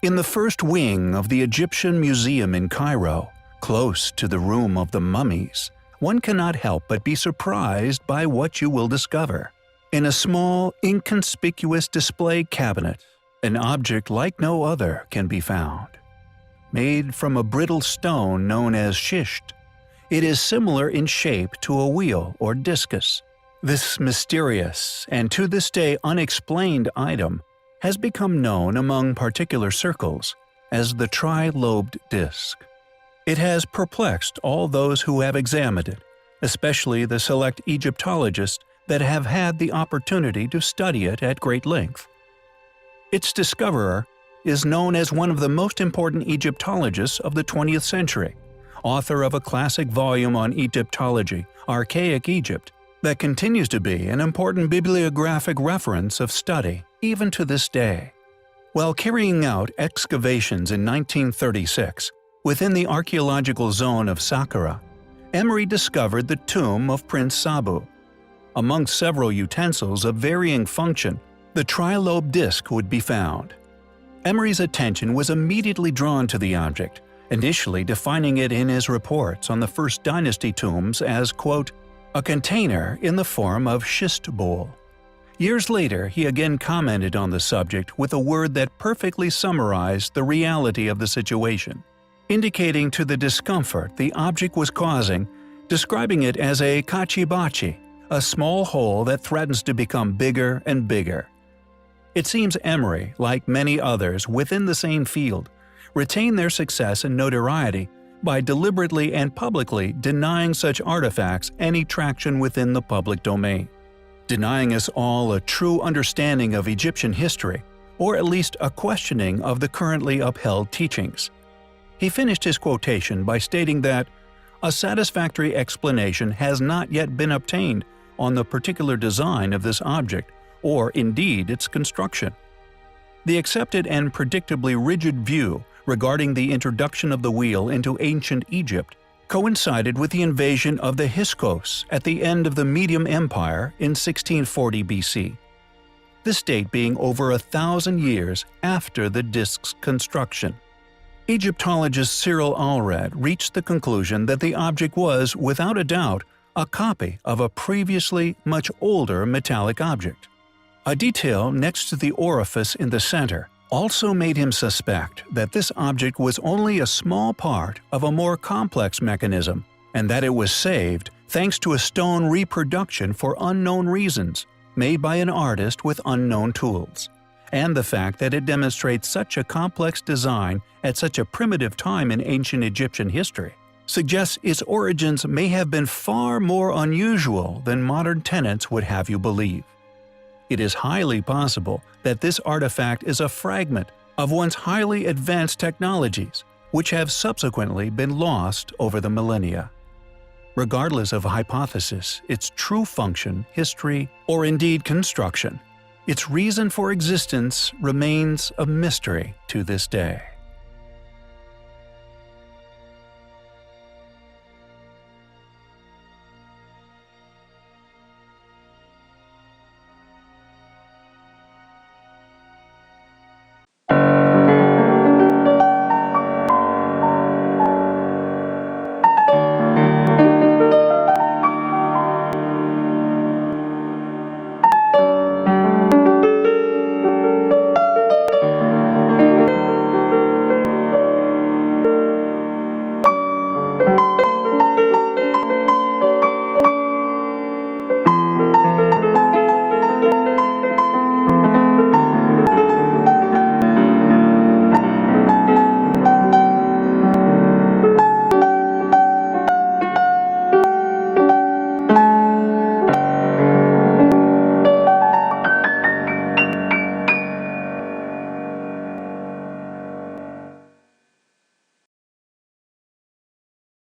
In the first wing of the Egyptian Museum in Cairo, close to the room of the mummies, one cannot help but be surprised by what you will discover. In a small, inconspicuous display cabinet, an object like no other can be found. Made from a brittle stone known as schist, it is similar in shape to a wheel or discus. This mysterious and to this day unexplained item has become known among particular circles as the tri-lobed disc. It has perplexed all those who have examined it, especially the select Egyptologists that have had the opportunity to study it at great length. Its discoverer is known as one of the most important Egyptologists of the 20th century, author of a classic volume on Egyptology, Archaic Egypt, that continues to be an important bibliographic reference of study even to this day. While carrying out excavations in 1936 within the archaeological zone of Saqqara, Emery discovered the tomb of Prince Sabu. Amongst several utensils of varying function, the tri-lobed disc would be found. Emery's attention was immediately drawn to the object, initially defining it in his reports on the First Dynasty tombs as, quote, a container in the form of schist bowl. Years later, he again commented on the subject with a word that perfectly summarized the reality of the situation, indicating to the discomfort the object was causing, describing it as a kachibachi, a small hole that threatens to become bigger and bigger. It seems Emery, like many others within the same field, retained their success and notoriety by deliberately and publicly denying such artifacts any traction within the public domain, denying us all a true understanding of Egyptian history, or at least a questioning of the currently upheld teachings. He finished his quotation by stating that a satisfactory explanation has not yet been obtained on the particular design of this object, or indeed its construction. The accepted and predictably rigid view regarding the introduction of the wheel into ancient Egypt coincided with the invasion of the Hyksos at the end of the Median Empire in 1640 BC, this date being over 1,000 years after the disc's construction. Egyptologist Cyril Allred reached the conclusion that the object was, without a doubt, a copy of a previously much older metallic object. A detail next to the orifice in the center also made him suspect that this object was only a small part of a more complex mechanism, and that it was saved thanks to a stone reproduction for unknown reasons, made by an artist with unknown tools. And the fact that it demonstrates such a complex design at such a primitive time in ancient Egyptian history suggests its origins may have been far more unusual than modern tenets would have you believe. It is highly possible that this artifact is a fragment of once highly advanced technologies, which have subsequently been lost over the millennia. Regardless of hypothesis, its true function, history, or indeed construction, its reason for existence remains a mystery to this day.